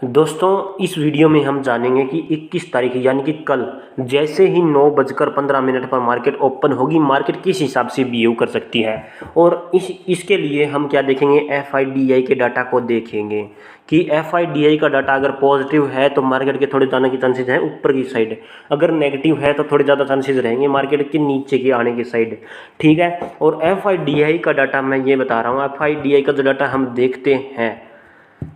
दोस्तों इस वीडियो में हम जानेंगे कि 21 तारीख यानी कि कल जैसे ही 9:15 पर मार्केट ओपन होगी, मार्केट किस हिसाब से बिहेव कर सकती है। और इसके लिए हम क्या देखेंगे, एफआईडीआई के डाटा को देखेंगे कि एफआईडीआई का डाटा अगर पॉजिटिव है तो मार्केट के थोड़े जाने के चांसेस हैं ऊपर की साइड, अगर नेगेटिव है तो थोड़े ज़्यादा चांसेस रहेंगे मार्केट के नीचे के आने की साइड। ठीक है, और एफआईडीआई का डाटा मैं ये बता रहा हूँ, एफआईडीआई का जो डाटा हम देखते हैं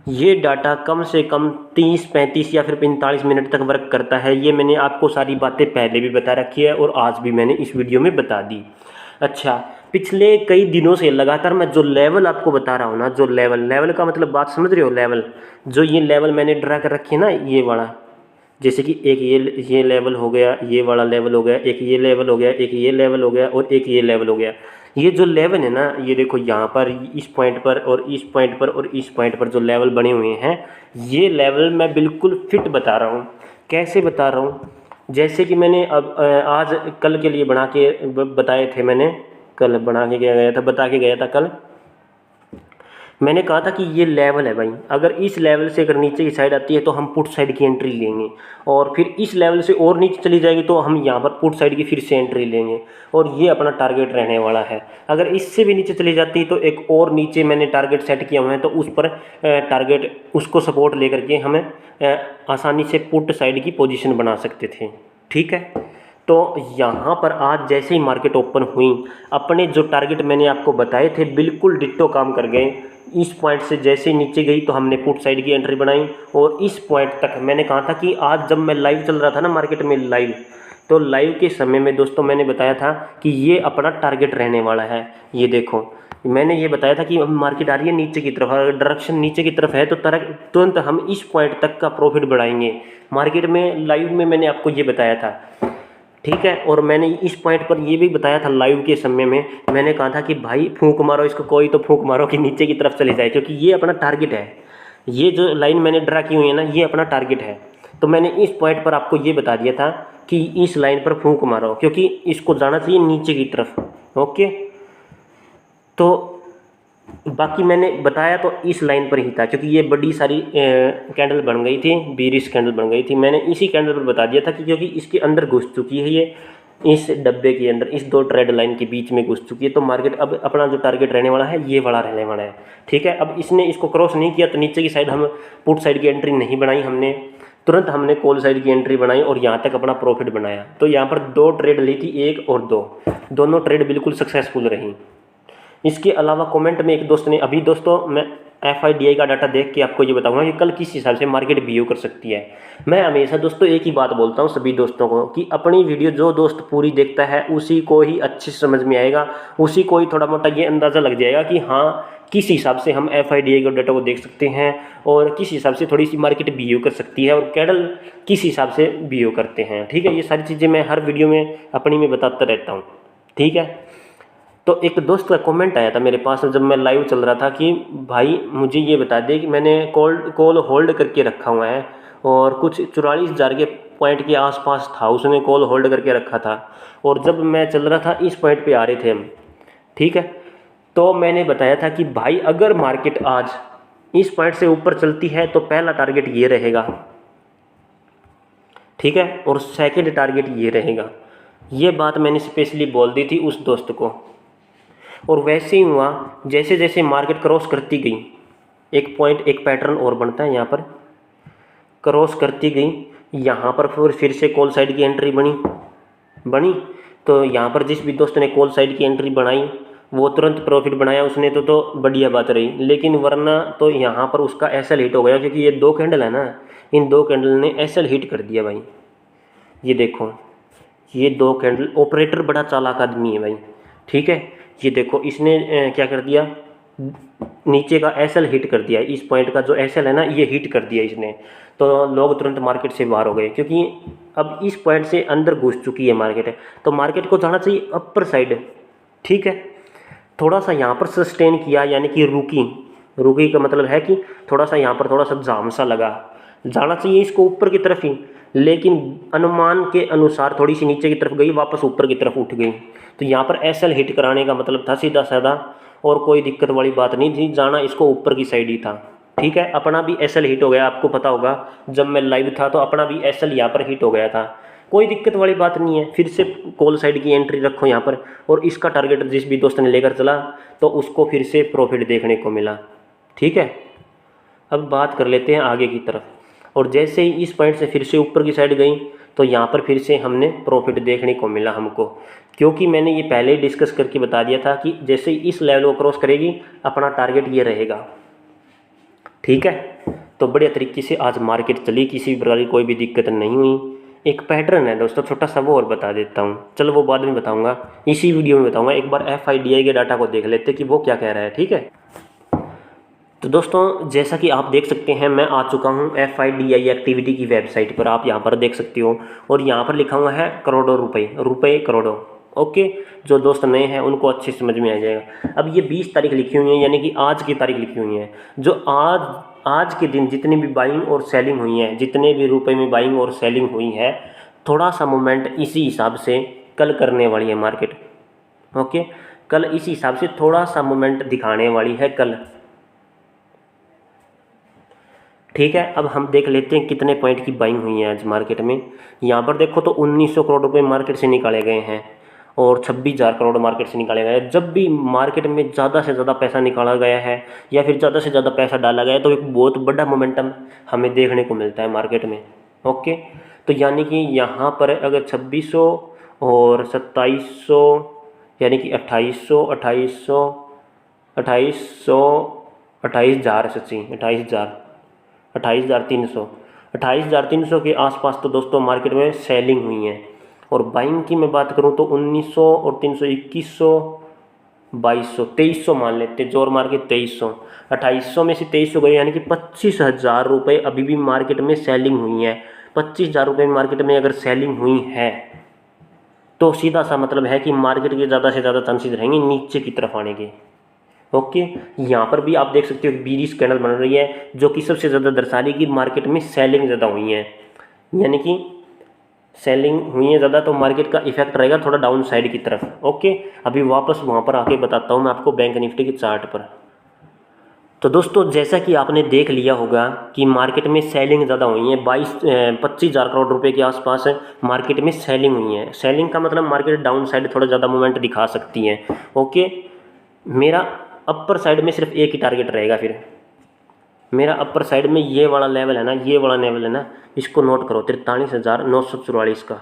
ये डाटा कम से कम 30-35 या फिर 45 मिनट तक वर्क करता है। ये मैंने आपको सारी बातें पहले भी बता रखी है और आज भी मैंने इस वीडियो में बता दी। अच्छा, पिछले कई दिनों से लगातार मैं जो लेवल आपको बता रहा हूँ ना, जो लेवल का मतलब बात समझ रहे हो, लेवल जो ये लेवल मैंने ड्रा कर रखी है ना, ये वाला, जैसे कि एक ये लेवल हो गया, ये वाला लेवल हो गया, एक ये लेवल हो गया, एक ये लेवल हो गया और एक ये लेवल हो गया। ये जो लेवल है ना, ये देखो यहाँ पर इस पॉइंट पर और इस पॉइंट पर और इस पॉइंट पर जो लेवल बने हुए हैं, ये लेवल मैं बिल्कुल फिट बता रहा हूँ। कैसे बता रहा हूँ, जैसे कि मैंने अब आज कल के लिए बना के बताए थे, मैंने कल बना के गया था, बता के गया था कल। मैंने कहा था कि ये लेवल है भाई, अगर इस लेवल से अगर नीचे की साइड आती है तो हम पुट साइड की एंट्री लेंगे, और फिर इस लेवल से और नीचे चली जाएगी तो हम यहाँ पर पुट साइड की फिर से एंट्री लेंगे, और ये अपना टारगेट रहने वाला है। अगर इससे भी नीचे चली जाती है तो एक और नीचे मैंने टारगेट सेट किया हुआ है, तो उस पर टारगेट उसको सपोर्ट लेकर के हमें आसानी से पुट साइड की पोजीशन बना सकते थे। ठीक है, तो यहाँ पर आज जैसे ही मार्केट ओपन हुई, अपने जो टारगेट मैंने आपको बताए थे बिल्कुल डिट्टो काम कर गए। इस पॉइंट से जैसे ही नीचे गई तो हमने पुट साइड की एंट्री बनाई, और इस पॉइंट तक मैंने कहा था कि आज जब मैं लाइव चल रहा था ना मार्केट में लाइव, तो लाइव के समय में दोस्तों मैंने बताया था कि ये अपना टारगेट रहने वाला है। ये देखो, मैंने ये बताया था कि अब मार्केट आ रही है नीचे की तरफ, अगर डायरेक्शन नीचे की तरफ है तो तुरंत हम इस पॉइंट तक का प्रॉफिट बढ़ाएंगे। मार्केट में लाइव में मैंने आपको ये बताया था। ठीक है, और मैंने इस पॉइंट पर ये भी बताया था लाइव के समय में, मैंने कहा था कि भाई फूंक मारो इसको, कोई तो फूंक मारो कि नीचे की तरफ चले जाए, क्योंकि ये अपना टारगेट है। ये जो लाइन मैंने ड्रा की हुई है ना, ये अपना टारगेट है। तो मैंने इस पॉइंट पर आपको ये बता दिया था कि इस लाइन पर फूंक मारो, क्योंकि इसको जाना चाहिए नीचे की तरफ। ओके, तो बाकी मैंने बताया तो इस लाइन पर ही था, क्योंकि ये बड़ी सारी कैंडल बन गई थी, बीरिश कैंडल बन गई थी। मैंने इसी कैंडल पर बता दिया था कि क्योंकि इसके अंदर घुस चुकी है, ये इस डब्बे के अंदर, इस दो ट्रेड लाइन के बीच में घुस चुकी है, तो मार्केट अब अपना जो टारगेट रहने वाला है ये वाला रहने वाला है। ठीक है, अब इसने इसको क्रॉस नहीं किया तो नीचे की साइड हम पुट साइड की एंट्री नहीं बनाई, हमने तुरंत हमने कॉल साइड की एंट्री बनाई और यहाँ तक अपना प्रॉफिट बनाया। तो यहाँ पर दो ट्रेड ली थी, एक और दो, दोनों ट्रेड बिल्कुल सक्सेसफुल रही। इसके अलावा कमेंट में एक दोस्त ने, अभी दोस्तों मैं एफआईडीआई का डाटा देख के आपको ये बताऊंगा कि कल किस हिसाब से मार्केट बिहेव कर सकती है। मैं हमेशा दोस्तों एक ही बात बोलता हूँ सभी दोस्तों को कि अपनी वीडियो जो दोस्त पूरी देखता है उसी को ही अच्छे से समझ में आएगा, उसी को ही थोड़ा मोटा ये अंदाज़ा लग जाएगा कि हाँ किस हिसाब से हम एफआईडीआई का डाटा को देख सकते हैं और किस हिसाब से थोड़ी सी मार्केट बिहेव कर सकती है और कैडल किस हिसाब से बिहेव करते हैं। ठीक है, ये सारी चीज़ें मैं हर वीडियो में अपनी में बताता रहता हूँ। ठीक है, तो एक दोस्त का कमेंट आया था मेरे पास जब मैं लाइव चल रहा था कि भाई मुझे ये बता दे कि मैंने कॉल होल्ड करके रखा हुआ है, और कुछ 44,000 के पॉइंट के आसपास था, उसने कॉल होल्ड करके रखा था, और जब मैं चल रहा था इस पॉइंट पे आ रहे थे हम। ठीक है, तो मैंने बताया था कि भाई अगर मार्केट आज इस पॉइंट से ऊपर चलती है तो पहला टारगेट ये रहेगा। ठीक है, और सेकंड टारगेट ये रहेगा। ये बात मैंने स्पेशली बोल दी थी उस दोस्त को, और वैसे ही हुआ। जैसे जैसे मार्केट क्रॉस करती गई, एक पॉइंट एक पैटर्न और बनता है, यहाँ पर क्रॉस करती गई, यहाँ पर फिर से कॉल साइड की एंट्री बनी। तो यहाँ पर जिस भी दोस्त ने कॉल साइड की एंट्री बनाई वो तुरंत प्रॉफिट बनाया उसने, तो बढ़िया बात रही। लेकिन वरना तो यहाँ पर उसका एसएल हिट हो गया, क्योंकि ये दो कैंडल है ना, इन दो कैंडल ने एसएल हिट कर दिया भाई। ये देखो, ये दो कैंडल, ऑपरेटर बड़ा चालाक आदमी है भाई। ठीक है, ये देखो इसने क्या कर दिया, नीचे का एसएल हिट कर दिया, इस पॉइंट का जो एसएल है ना ये हिट कर दिया इसने। तो लोग तुरंत मार्केट से बाहर हो गए, क्योंकि अब इस पॉइंट से अंदर घुस चुकी है मार्केट, तो मार्केट को जाना चाहिए अपर साइड। ठीक है, थोड़ा सा यहाँ पर सस्टेन किया, यानी कि रुकी का मतलब है कि थोड़ा सा यहाँ पर थोड़ा सा जाम सा लगा, जाना चाहिए इसको ऊपर की तरफ ही, लेकिन अनुमान के अनुसार थोड़ी सी नीचे की तरफ गई, वापस ऊपर की तरफ उठ गई। तो यहाँ पर एसएल हिट कराने का मतलब था सीधा साधा, और कोई दिक्कत वाली बात नहीं थी, जाना इसको ऊपर की साइड ही था। ठीक है, अपना भी एस एल हिट हो गया, आपको पता होगा जब मैं लाइव था तो अपना भी एस एल यहाँ पर हिट हो गया था। कोई दिक्कत वाली बात नहीं है, फिर से कॉल साइड की एंट्री रखो यहाँ पर, और इसका टारगेट जिस भी दोस्त ने लेकर चला तो उसको फिर से प्रॉफिट देखने को मिला। ठीक है, अब बात कर लेते हैं आगे की तरफ। और जैसे ही इस पॉइंट से फिर से ऊपर की साइड गई तो यहाँ पर फिर से हमने प्रॉफिट देखने को मिला हमको, क्योंकि मैंने ये पहले ही डिस्कस करके बता दिया था कि जैसे ही इस लेवल को क्रॉस करेगी अपना टारगेट ये रहेगा। ठीक है, तो बढ़िया तरीके से आज मार्केट चली, किसी भी प्रकार की कोई भी दिक्कत नहीं हुई। एक पैटर्न है दोस्तों छोटा सा, वो और बता देता हूँ, चलो वो बाद में बताऊँगा, इसी वीडियो में बताऊँगा। एक बार FIDI के डाटा को देख लेते कि वो क्या कह रहा है। ठीक है, तो दोस्तों जैसा कि आप देख सकते हैं मैं आ चुका हूं FIDI एक्टिविटी की वेबसाइट पर, आप यहां पर देख सकते हो, और यहां पर लिखा हुआ है करोड़ों रुपए, रुपए करोड़ों। ओके, जो दोस्त नए हैं उनको अच्छे से समझ में आ जाएगा। अब ये 20 तारीख लिखी हुई है, यानी कि आज की तारीख लिखी हुई है। जो आज के दिन जितनी भी बाइंग और सेलिंग हुई है, जितने भी रुपए में बाइंग और सेलिंग हुई है, थोड़ा सा मूवमेंट इसी हिसाब से कल करने वाली है मार्केट। ओके, कल इसी हिसाब से थोड़ा सा मूवमेंट दिखाने वाली है कल। ठीक है, अब हम देख लेते हैं कितने पॉइंट की बाइंग हुई है आज मार्केट में। यहाँ पर देखो तो 1900 करोड़ रुपए मार्केट से निकाले गए हैं और 26,000 करोड़ मार्केट से निकाले गए हैं। जब भी मार्केट में ज़्यादा से ज़्यादा पैसा निकाला गया है या फिर ज़्यादा से ज़्यादा पैसा डाला गया है तो एक बहुत बड़ा मोमेंटम हमें देखने को मिलता है मार्केट में। ओके, तो यानी कि यहाँ पर अगर 2600 और 2700 यानी कि 2800 2800 2800 28,000 सच्ची 28,300 के आसपास तो दोस्तों मार्केट में सेलिंग हुई है। और बाइंग की मैं बात करूं तो 1900 और 300 2100 2200 2300 मान लेते, जोर मार के 2300, 2800 में से 2300 गए, यानी कि 25,000 रुपये अभी भी मार्केट में सेलिंग हुई है। 25,000 रुपये मार्केट में अगर सेलिंग हुई है तो सीधा सा मतलब है कि मार्केट के ज़्यादा से ज़्यादा चांसेस रहेंगे नीचे की तरफ आने के। ओके, यहाँ पर भी आप देख सकते हो बीरिश कैंडल बन रही है, जो कि सबसे ज़्यादा दर्शा रही है कि मार्केट में सेलिंग ज़्यादा हुई है, यानी कि सेलिंग हुई है ज़्यादा, तो मार्केट का इफेक्ट रहेगा थोड़ा डाउन साइड की तरफ। ओके, अभी वापस वहाँ पर आके बताता हूँ मैं आपको बैंक निफ्टी के चार्ट पर। तो दोस्तों जैसा कि आपने देख लिया होगा कि मार्केट में सेलिंग ज़्यादा हुई है, 25,000 करोड़ रुपए के आसपास मार्केट में सेलिंग हुई है। सेलिंग का मतलब मार्केट डाउन साइड थोड़ा ज़्यादा मूवमेंट दिखा सकती है। ओके, मेरा अपर साइड में सिर्फ एक ही टारगेट रहेगा। फिर मेरा अपर साइड में ये वाला लेवल है ना, ये वाला लेवल है ना, इसको नोट करो, 43,944 का।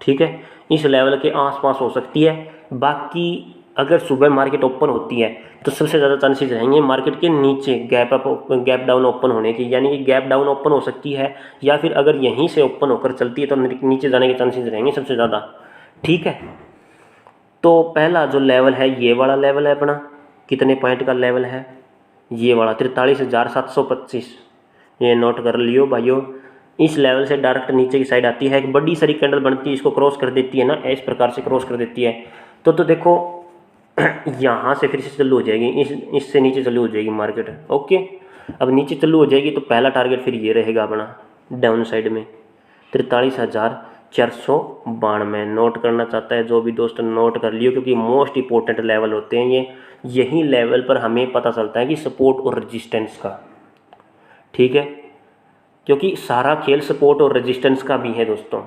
ठीक है, इस लेवल के आसपास हो सकती है। बाकी अगर सुबह मार्केट ओपन होती है तो सबसे ज़्यादा चांसेस रहेंगे मार्केट के नीचे गैप डाउन ओपन होने की, यानी कि गैप डाउन ओपन हो सकती है, या फिर अगर यहीं से ओपन होकर चलती है तो नीचे जाने के चांसेस रहेंगे सबसे ज़्यादा। ठीक है, तो पहला जो लेवल है ये वाला लेवल है अपना, कितने पॉइंट का लेवल है ये वाला, 43,725, ये नोट कर लियो भाइयों। इस लेवल से डायरेक्ट नीचे की साइड आती है, एक बड़ी सारी कैंडल बनती है, इसको क्रॉस कर देती है ना, इस प्रकार से क्रॉस कर देती है तो देखो यहाँ से फिर से चालू हो जाएगी, इससे नीचे चालू हो जाएगी मार्केट। ओके, अब नीचे चालू हो जाएगी तो पहला टारगेट फिर ये रहेगा अपना डाउन साइड में 43,492। नोट करना चाहता है जो भी दोस्त नोट कर लियो, क्योंकि मोस्ट इंपॉर्टेंट लेवल होते हैं ये, यही लेवल पर हमें पता चलता है कि सपोर्ट और रेजिस्टेंस का। ठीक है, क्योंकि सारा खेल सपोर्ट और रेजिस्टेंस का भी है दोस्तों,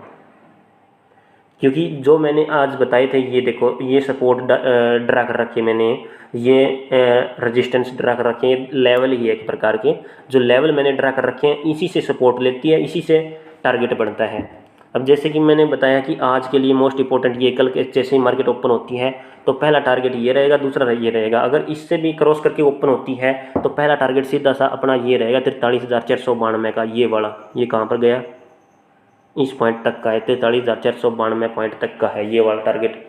क्योंकि जो मैंने आज बताए थे, ये देखो ये सपोर्ट ड्रा कर रखे मैंने, ये रेजिस्टेंस ड्रा कर रखे हैं, लेवल ही है एक प्रकार के, जो लेवल मैंने ड्रा कर रखे हैं इसी से सपोर्ट लेती है, इसी से टारगेट बढ़ता है। अब जैसे कि मैंने बताया कि आज के लिए मोस्ट इंपॉर्टेंट ये, कल के जैसे ही मार्केट ओपन होती है तो पहला टारगेट ये रहेगा, दूसरा ये रहेगा। अगर इससे भी क्रॉस करके ओपन होती है तो पहला टारगेट सीधा सा अपना ये रहेगा 43,492 का, ये वाला, ये कहाँ पर गया, इस पॉइंट तक का है, 43,492 पॉइंट तक का है ये वाला टारगेट।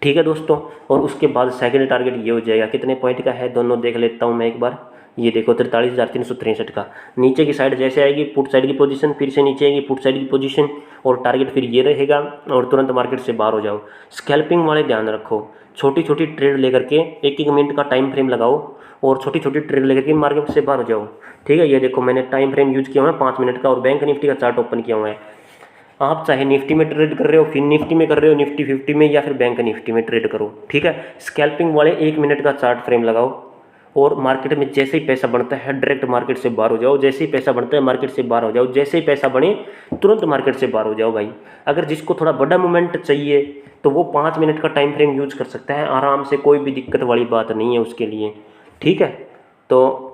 ठीक है दोस्तों, और उसके बाद सेकंड टारगेट ये हो जाएगा, कितने पॉइंट का है दोनों देख लेता हूँ मैं एक बार। ये देखो 43,363 का, नीचे की साइड जैसे आएगी पुट साइड की पोजीशन, फिर से नीचे आएगी पुट साइड की पोजीशन, और टारगेट फिर ये रहेगा, और तुरंत मार्केट से बाहर हो जाओ। स्कैल्पिंग वाले ध्यान रखो, छोटी छोटी ट्रेड लेकर के 1-1 मिनट का टाइम फ्रेम लगाओ और छोटी छोटी ट्रेड लेकर के मार्केट से बाहर हो जाओ। ठीक है, ये देखो मैंने टाइम फ्रेम यूज किया हुआ है 5 मिनट का, और बैंक निफ्टी का चार्ट ओपन किया हुआ है। आप चाहे निफ्टी में ट्रेड कर रहे हो, फिर निफ्टी में कर रहे हो, निफ्टी 50 में, या फिर बैंक निफ्टी में ट्रेड करो। ठीक है, स्कैल्पिंग वाले 1 मिनट का चार्ट फ्रेम लगाओ और मार्केट में जैसे ही पैसा बढ़ता है डायरेक्ट मार्केट से बाहर हो जाओ, जैसे ही पैसा बढ़ता है मार्केट से बाहर हो जाओ, जैसे ही पैसा बढ़े तुरंत मार्केट से बाहर हो जाओ भाई। अगर जिसको थोड़ा बड़ा मोमेंट चाहिए तो वो 5 मिनट का टाइम फ्रेम यूज कर सकता है आराम से, कोई भी दिक्कत वाली बात नहीं है उसके लिए, ठीक है। तो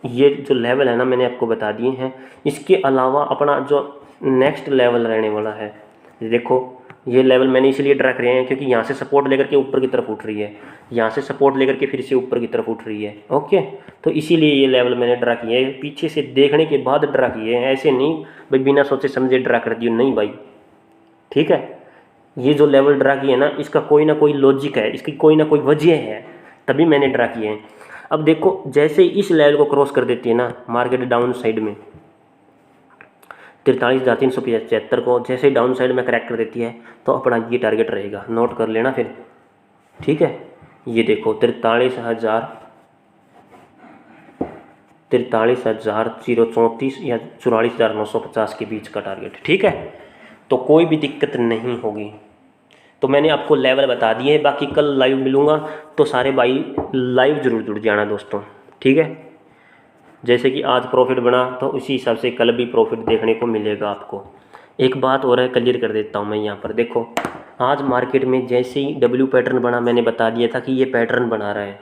ये जो लेवल है ना मैंने आपको बता दिए हैं। इसके अलावा अपना जो नेक्स्ट लेवल रहने वाला है, देखो ये लेवल मैंने इसलिए ड्रा करे हैं क्योंकि यहाँ से सपोर्ट लेकर के ऊपर की तरफ उठ रही है, यहाँ से सपोर्ट लेकर के फिर से ऊपर की तरफ उठ रही है, ओके। तो इसीलिए ये लेवल मैंने ड्रा किए हैं, पीछे से देखने के बाद ड्रा किए हैं, ऐसे नहीं भाई बिना सोचे समझे ड्रा कर दिए, नहीं भाई, ठीक है। ये जो लेवल ड्रा किए हैं ना इसका कोई ना कोई लॉजिक है, इसकी कोई ना कोई वजह है, तभी मैंने ड्रा किए हैं। अब देखो जैसे ही इस लेवल को क्रॉस कर देती है ना मार्केट डाउन साइड में 43,375 को जैसे ही डाउन साइड में क्रैक कर देती है तो अपना ये टारगेट रहेगा, नोट कर लेना फिर, ठीक है। ये देखो 43,034 या 44,950 के बीच का टारगेट, ठीक है। तो कोई भी दिक्कत नहीं होगी। तो मैंने आपको लेवल बता दिए हैं, बाकी कल लाइव मिलूँगा तो सारे भाई लाइव ज़रूर जुड़ जाना दोस्तों, ठीक है। जैसे कि आज प्रॉफिट बना तो उसी हिसाब से कल भी प्रॉफिट देखने को मिलेगा आपको। एक बात और है, क्लियर कर देता हूँ मैं यहाँ पर, देखो आज मार्केट में जैसे ही डब्ल्यू पैटर्न बना मैंने बता दिया था कि ये पैटर्न बना रहा है।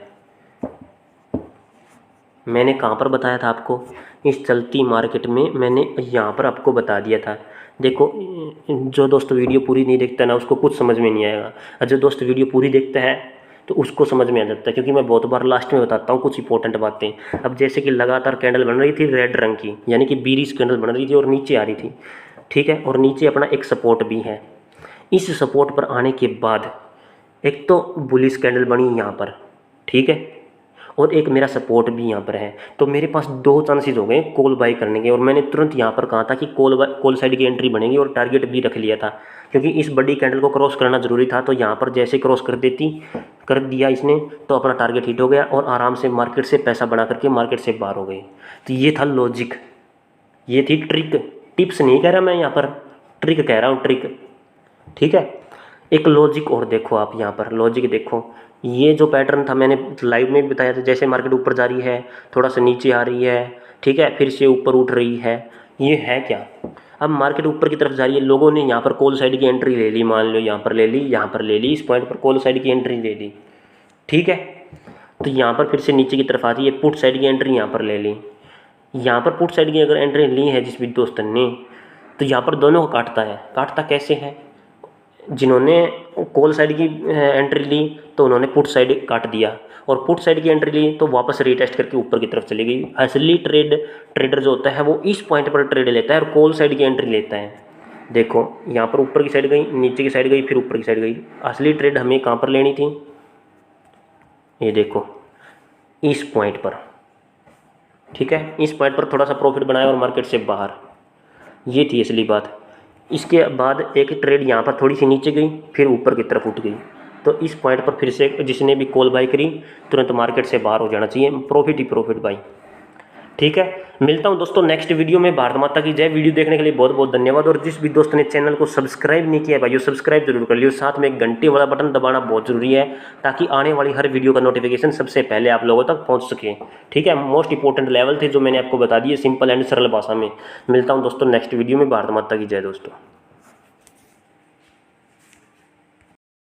मैंने कहाँ पर बताया था आपको, इस चलती मार्केट में मैंने यहाँ पर आपको बता दिया था। देखो जो दोस्त वीडियो पूरी नहीं देखता ना उसको कुछ समझ में नहीं आएगा, और जो दोस्त वीडियो पूरी देखता है तो उसको समझ में आ जाता है, क्योंकि मैं बहुत बार लास्ट में बताता हूँ कुछ इंपॉर्टेंट बातें। अब जैसे कि लगातार कैंडल बन रही थी रेड रंग की, यानी कि बीरिश कैंडल बन रही थी और नीचे आ रही थी, ठीक है, और नीचे अपना एक सपोर्ट भी है। इस सपोर्ट पर आने के बाद एक तो बुलिश कैंडल बनी यहाँ पर, ठीक है, और एक मेरा सपोर्ट भी यहाँ पर है। तो मेरे पास दो चांसेस हो गए कॉल बाई करने के, और मैंने तुरंत यहाँ पर कहा था कि कॉल साइड की एंट्री बनेगी और टारगेट भी रख लिया था, क्योंकि इस बड़ी कैंडल को क्रॉस करना ज़रूरी था। तो यहाँ पर जैसे क्रॉस कर दिया इसने तो अपना टारगेट हिट हो गया और आराम से मार्केट से पैसा बना करके मार्केट से बाहर हो गए। तो ये था लॉजिक, ये थी ट्रिक, टिप्स नहीं कह रहा मैं यहाँ पर, ट्रिक कह रहा हूँ, ट्रिक, ठीक है। एक लॉजिक और देखो आप यहाँ पर, लॉजिक देखो, ये जो पैटर्न था मैंने लाइव में भी बताया था, जैसे मार्केट ऊपर जा रही है थोड़ा सा नीचे आ रही है, ठीक है, फिर से ऊपर उठ रही है, ये है क्या। अब मार्केट ऊपर की तरफ जा रही है, लोगों ने यहाँ पर कॉल साइड की एंट्री ले ली, मान लो यहाँ पर ले ली, यहाँ पर ले ली, इस पॉइंट पर कॉल साइड की एंट्री ले ली, ठीक है। तो यहाँ पर फिर से नीचे की तरफ आती है, पुट साइड की एंट्री यहाँ पर ले ली। यहाँ पर पुट साइड की अगर एंट्री ली है जिस भी दोस्त ने, तो यहाँ पर दोनों को काटता है। काटता कैसे है, जिन्होंने कॉल साइड की एंट्री ली तो उन्होंने पुट साइड काट दिया, और पुट साइड की एंट्री ली तो वापस रीटेस्ट करके ऊपर की तरफ चली गई। असली ट्रेडर जो होता है वो इस पॉइंट पर ट्रेड लेता है और कॉल साइड की एंट्री लेता है। देखो यहाँ पर ऊपर की साइड गई, नीचे की साइड गई, फिर ऊपर की साइड गई। असली ट्रेड हमें कहाँ पर लेनी थी, ये देखो इस पॉइंट पर, ठीक है, इस पॉइंट पर थोड़ा सा प्रॉफिट बनाया और मार्केट से बाहर, ये थी असली बात। इसके बाद एक ट्रेड यहाँ पर थोड़ी सी नीचे गई फिर ऊपर की तरफ उठ गई, तो इस पॉइंट पर फिर से जिसने भी कॉल बाई करी तुरंत मार्केट से बाहर हो जाना चाहिए, प्रॉफिट ही प्रॉफिट बाई, ठीक है। मिलता हूं दोस्तों नेक्स्ट वीडियो में। भारत माता की जय। वीडियो देखने के लिए बहुत बहुत धन्यवाद, और जिस भी दोस्त ने चैनल को सब्सक्राइब नहीं किया भाइयों सब्सक्राइब जरूर कर लियो, साथ में घंटे वाला बटन दबाना बहुत जरूरी है ताकि आने वाली हर वीडियो का नोटिफिकेशन सबसे पहले आप लोगों तक पहुंच सके, ठीक है। मोस्ट इंपॉर्टेंट लेवल थे जो मैंने आपको बता दिए सिंपल एंड सरल भाषा में। मिलता हूँ दोस्तों नेक्स्ट वीडियो में। भारत माता की जय दोस्तों।